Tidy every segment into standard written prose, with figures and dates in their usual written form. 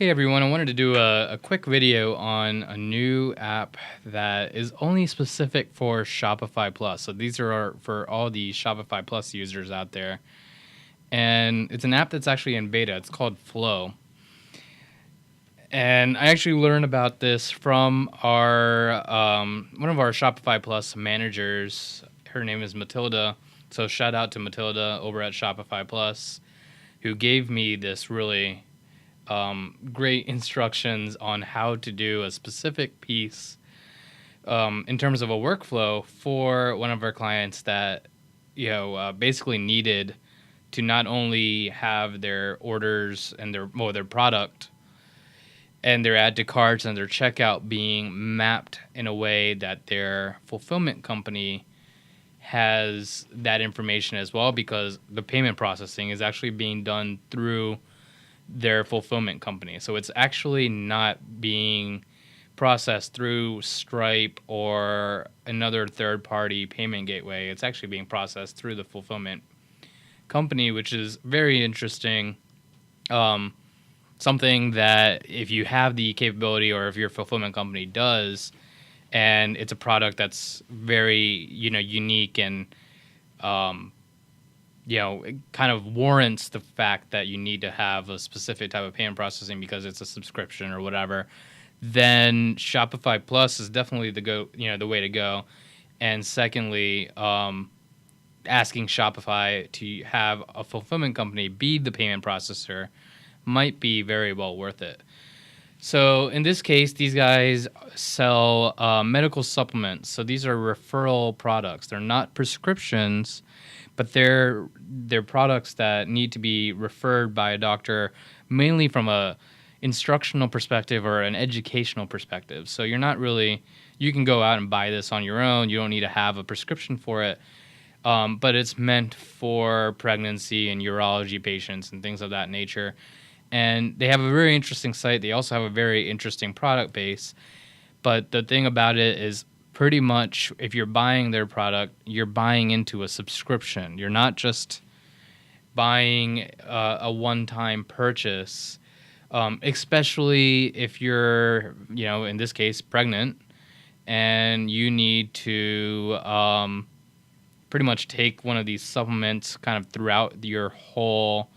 Hey everyone, I wanted to do a quick video on a new app that is only specific for Shopify Plus. So these are for all the Shopify Plus users out there. And it's an app that's actually in beta. It's called Flow. And I actually learned about this from our one of our Shopify Plus managers. Her name is Matilda. So shout out to Matilda over at Shopify Plus, who gave me this really great instructions on how to do a specific piece in terms of a workflow for one of our clients that basically needed to not only have their orders and their product and their add to carts and their checkout being mapped in a way that their fulfillment company has that information as well, because the payment processing is actually being done through their fulfillment company. So it's actually not being processed through Stripe or another third-party payment gateway. It's actually being processed through the fulfillment company, which is very interesting. Something that if you have the capability, or if your fulfillment company does, and it's a product that's very unique and it kind of warrants the fact that you need to have a specific type of payment processing because it's a subscription or whatever, then Shopify Plus is definitely the way to go. And secondly, asking Shopify to have a fulfillment company be the payment processor might be very well worth it. So in this case, these guys sell medical supplements. So these are referral products. They're not prescriptions, but they're products that need to be referred by a doctor, mainly from a instructional perspective or an educational perspective. So you can go out and buy this on your own. You don't need to have a prescription for it. But it's meant for pregnancy and urology patients and things of that nature. And they have a very interesting site. They also have a very interesting product base. But the thing about it is, pretty much, if you're buying their product, you're buying into a subscription. You're not just buying a one-time purchase, especially if you're, in this case, pregnant, and you need to pretty much take one of these supplements kind of throughout your whole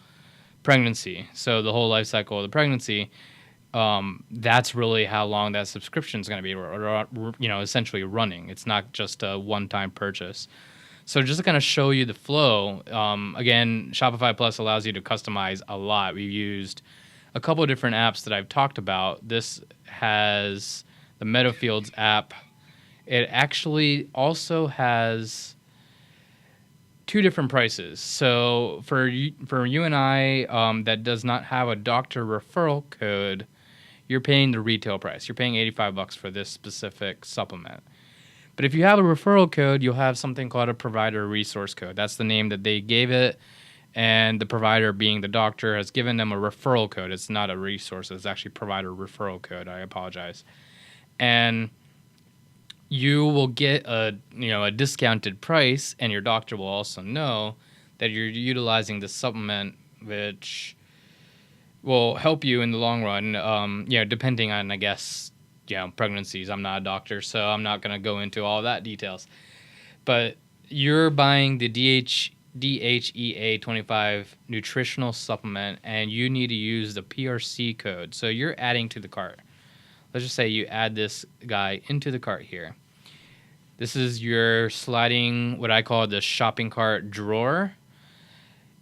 pregnancy. So the whole life cycle of the pregnancy. That's really how long that subscription is going to be, essentially running. It's not just a one-time purchase. So just to kind of show you the flow, again, Shopify Plus allows you to customize a lot. We've used a couple of different apps that I've talked about. This has the Meadowfields app. It actually also has two different prices. So for you and I, that does not have a doctor referral code, you're paying the retail price. You're paying $85 for this specific supplement. But if you have a referral code, you'll have something called a provider resource code. That's the name that they gave it, and the provider, being the doctor, has given them a referral code. It's not a resource. It's actually provider referral code. I apologize. And you will get a discounted price, and your doctor will also know that you're utilizing the supplement, which will help you in the long run, depending on, I guess, pregnancies. I'm not a doctor, so I'm not going to go into all that details. But you're buying the DHEA 25 nutritional supplement, and you need to use the PRC code. So you're adding to the cart. Let's just say you add this guy into the cart here. This is your sliding, what I call the shopping cart drawer.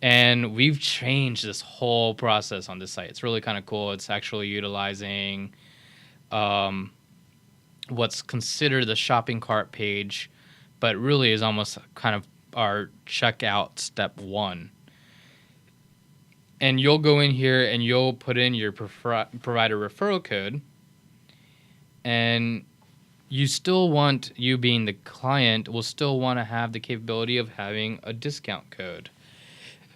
And we've changed this whole process on this site. It's really kind of cool. It's actually utilizing what's considered the shopping cart page, but really is almost kind of our checkout step one. And you'll go in here and you'll put in your provider referral code. And you being the client, will still want to have the capability of having a discount code.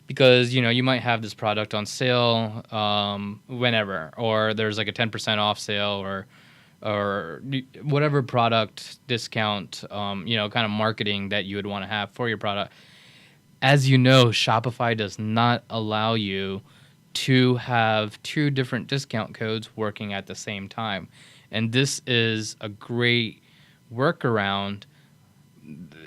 Because, you might have this product on sale whenever, or there's like a 10% off sale, or whatever product discount, kind of marketing that you would want to have for your product. As you know, Shopify does not allow you to have two different discount codes working at the same time. And this is a great workaround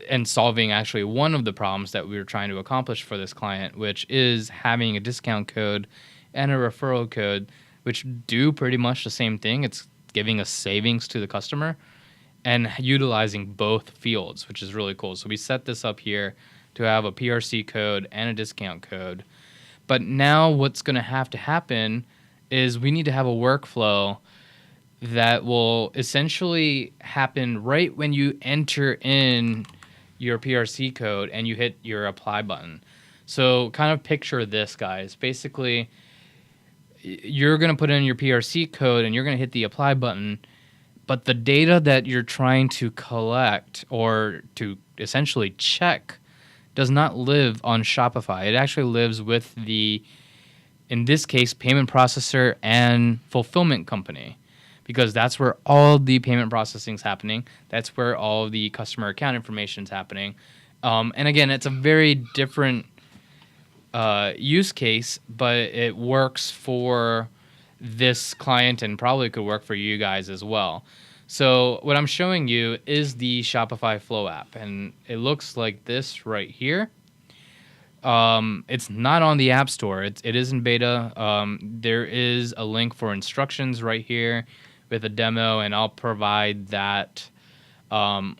and solving actually one of the problems that we were trying to accomplish for this client, which is having a discount code and a referral code, which do pretty much the same thing. It's giving a savings to the customer and utilizing both fields, which is really cool. So we set this up here to have a PRC code and a discount code. But now what's going to have to happen is we need to have a workflow that will essentially happen right when you enter in your PRC code and you hit your apply button. So kind of picture this, guys. Basically, you're going to put in your PRC code and you're going to hit the apply button, but the data that you're trying to collect or to essentially check does not live on Shopify. It actually lives with the, in this case, payment processor and fulfillment company, because that's where all the payment processing is happening. That's where all the customer account information is happening. And again, it's a very different use case, but it works for this client and probably could work for you guys as well. So what I'm showing you is the Shopify Flow app, and it looks like this right here. It's not on the App Store. It is in beta. There is a link for instructions right here with a demo, and I'll provide that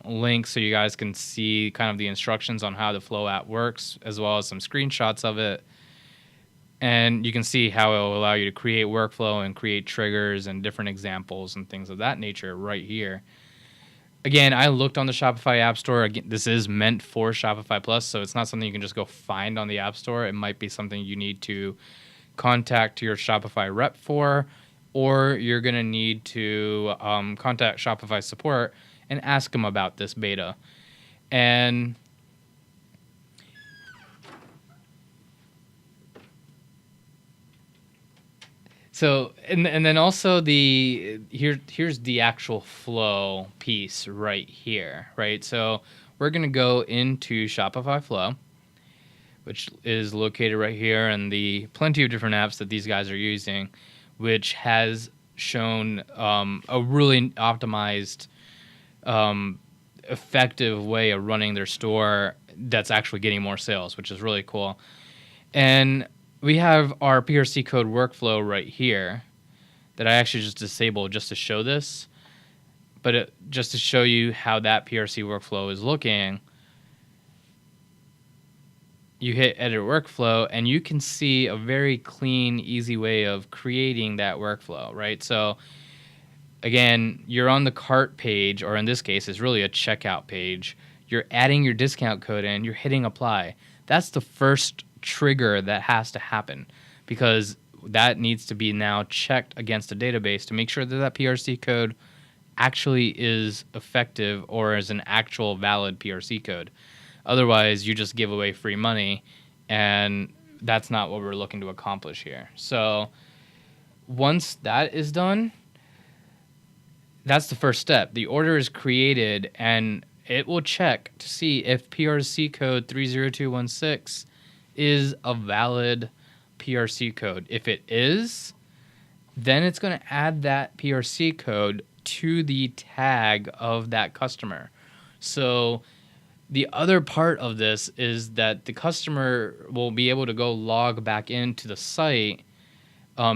link so you guys can see kind of the instructions on how the Flow app works, as well as some screenshots of it. And you can see how it will allow you to create workflow and create triggers and different examples and things of that nature right here. Again, I looked on the Shopify App Store. Again, this is meant for Shopify Plus, so it's not something you can just go find on the App Store. It might be something you need to contact your Shopify rep for, or you're going to need to contact Shopify support and ask them about this beta. And so, and then also here's the actual flow piece right here, right? So we're going to go into Shopify Flow, which is located right here, and the plenty of different apps that these guys are using, which has shown a really optimized, effective way of running their store that's actually getting more sales, which is really cool. And we have our PRC code workflow right here that I actually just disabled just to show this, but just to show you how that PRC workflow is looking. You hit edit workflow and you can see a very clean, easy way of creating that workflow, right? So again, you're on the cart page, or in this case, it's really a checkout page. You're adding your discount code in, you're hitting apply. That's the first trigger that has to happen, because that needs to be now checked against a database to make sure that that PRC code actually is effective or is an actual valid PRC code. Otherwise, you just give away free money, and that's not what we're looking to accomplish here. So once that is done, that's the first step. The order is created, and it will check to see if PRC code 30216 is a valid PRC code. If it is, then it's going to add that PRC code to the tag of that customer. So the other part of this is that the customer will be able to go log back into the site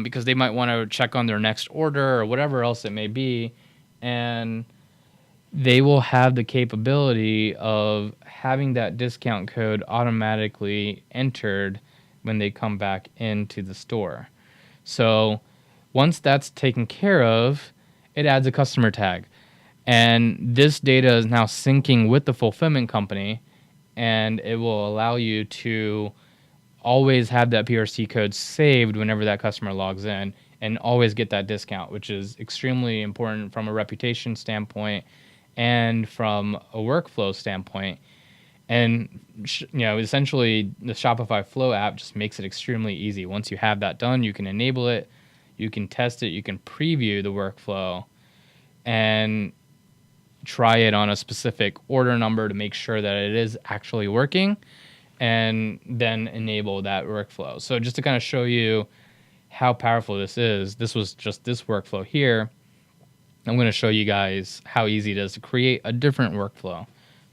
because they might want to check on their next order or whatever else it may be, and they will have the capability of having that discount code automatically entered when they come back into the store. So once that's taken care of, it adds a customer tag. And this data is now syncing with the fulfillment company, and it will allow you to always have that PRC code saved whenever that customer logs in and always get that discount, which is extremely important from a reputation standpoint and from a workflow standpoint. And essentially the Shopify Flow app just makes it extremely easy. Once you have that done, you can enable it, you can test it, you can preview the workflow and try it on a specific order number to make sure that it is actually working, and then enable that workflow. So just to kind of show you how powerful this is, this was just this workflow here. I'm going to show you guys how easy it is to create a different workflow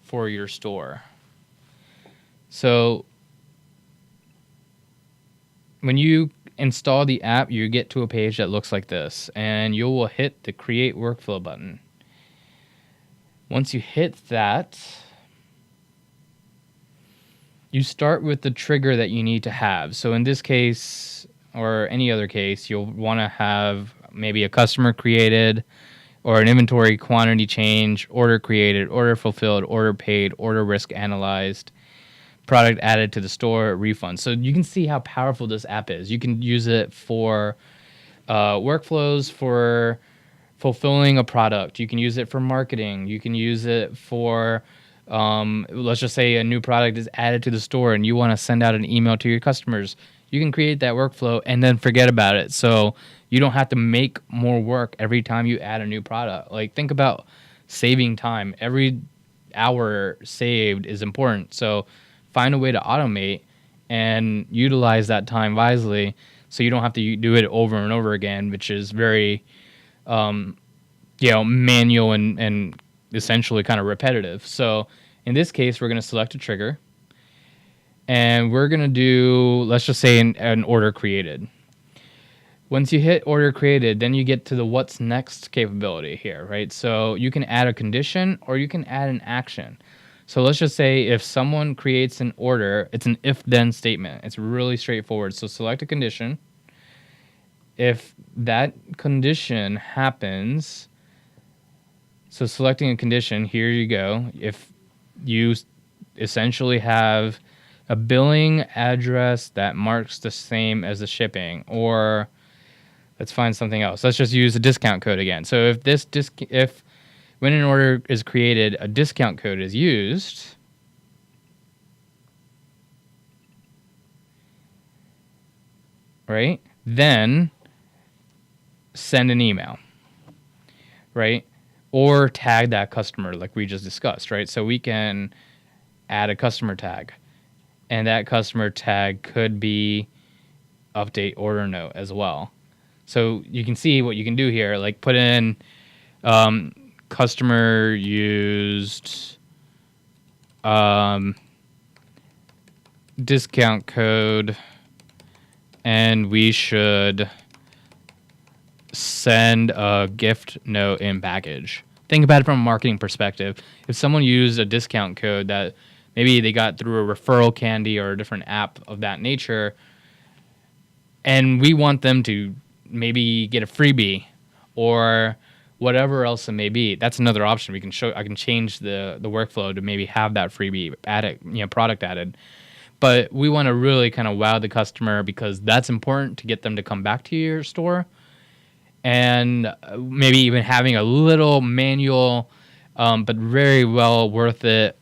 for your store. So when you install the app, you get to a page that looks like this, and you will hit the Create Workflow button. Once you hit that, you start with the trigger that you need to have. So in this case, or any other case, you'll want to have maybe a customer created, or an inventory quantity change, order created, order fulfilled, order paid, order risk analyzed, product added to the store, refund. So you can see how powerful this app is. You can use it for workflows, for fulfilling a product. You can use it for marketing. You can use it for, let's just say a new product is added to the store and you want to send out an email to your customers. You can create that workflow and then forget about it. So you don't have to make more work every time you add a new product. Like, think about saving time. Every hour saved is important. So find a way to automate and utilize that time wisely so you don't have to do it over and over again, which is very, manual and essentially kind of repetitive. So in this case, we're going to select a trigger and we're going to do, let's just say an order created. Once you hit order created, then you get to the what's next capability here, right? So you can add a condition or you can add an action. So let's just say if someone creates an order, it's an if-then statement. It's really straightforward. So select a condition. If that condition happens, so selecting a condition, here you go. If you essentially have a billing address that marks the same as the shipping, or let's find something else. Let's just use a discount code again. So if when an order is created, a discount code is used, right? Then send an email, right? Or tag that customer like we just discussed, right? So we can add a customer tag, and that customer tag could be update order note as well. So you can see what you can do here, like put in customer used discount code, and we should send a gift note in package. Think about it from a marketing perspective. If someone used a discount code that maybe they got through a referral candy or a different app of that nature, and we want them to maybe get a freebie or whatever else it may be, that's another option. I can change the workflow to maybe have that freebie added, product added. But we want to really kind of wow the customer because that's important to get them to come back to your store. And maybe even having a little manual, but very well worth it,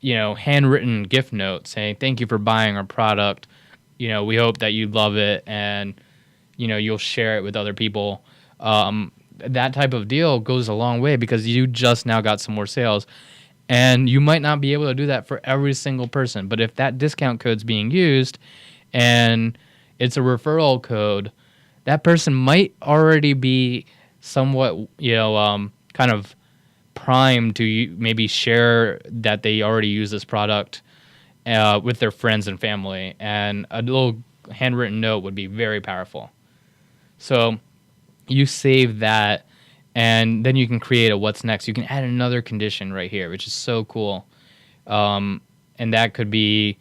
handwritten gift note saying, thank you for buying our product. We hope that you love it and, you'll share it with other people. That type of deal goes a long way because you just now got some more sales. And you might not be able to do that for every single person. But if that discount code's being used and it's a referral code, that person might already be somewhat, kind of primed to maybe share that they already use this product with their friends and family. And a little handwritten note would be very powerful. So you save that, and then you can create a what's next. You can add another condition right here, which is so cool. And that could be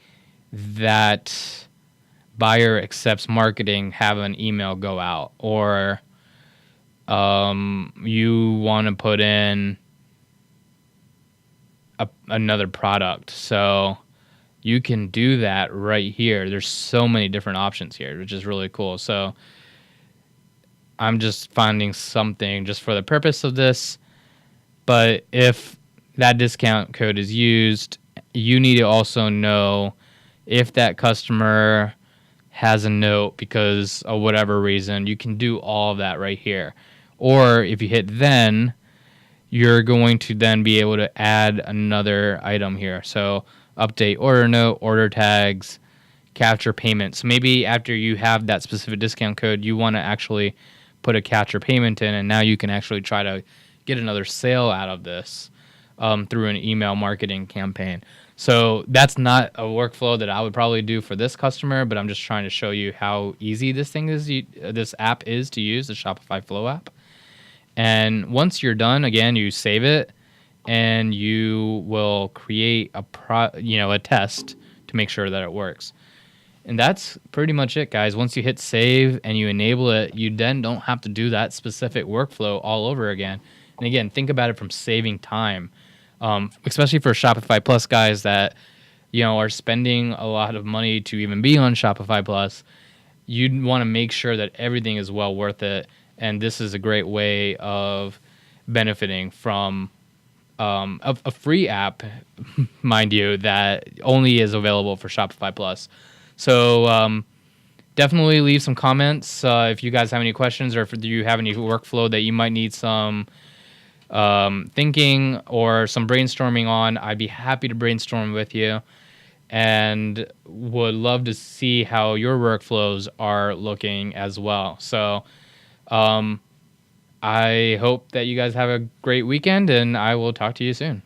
that buyer accepts marketing, have an email go out, or you want to put in another product. So you can do that right here. There's so many different options here, which is really cool. So I'm just finding something just for the purpose of this. But if that discount code is used, you need to also know if that customer has a note because of whatever reason. You can do all of that right here. Or if you hit then, you're going to then be able to add another item here. So update order note, order tags, capture payment. So maybe after you have that specific discount code, you want to actually put a capture payment in, and now you can actually try to get another sale out of this through an email marketing campaign. So that's not a workflow that I would probably do for this customer, but I'm just trying to show you how easy this thing is. This app is to use, the Shopify Flow app. And once you're done, again, you save it, and you will create a test to make sure that it works. And that's pretty much it, guys. Once you hit save and you enable it, you then don't have to do that specific workflow all over again. And again, think about it from saving time, especially for Shopify Plus guys that are spending a lot of money to even be on Shopify Plus. You'd want to make sure that everything is well worth it. And this is a great way of benefiting from a free app, mind you, that only is available for Shopify Plus. So definitely leave some comments if you guys have any questions, or if you have any workflow that you might need some thinking or some brainstorming on. I'd be happy to brainstorm with you, and would love to see how your workflows are looking as well. So I hope that you guys have a great weekend, and I will talk to you soon.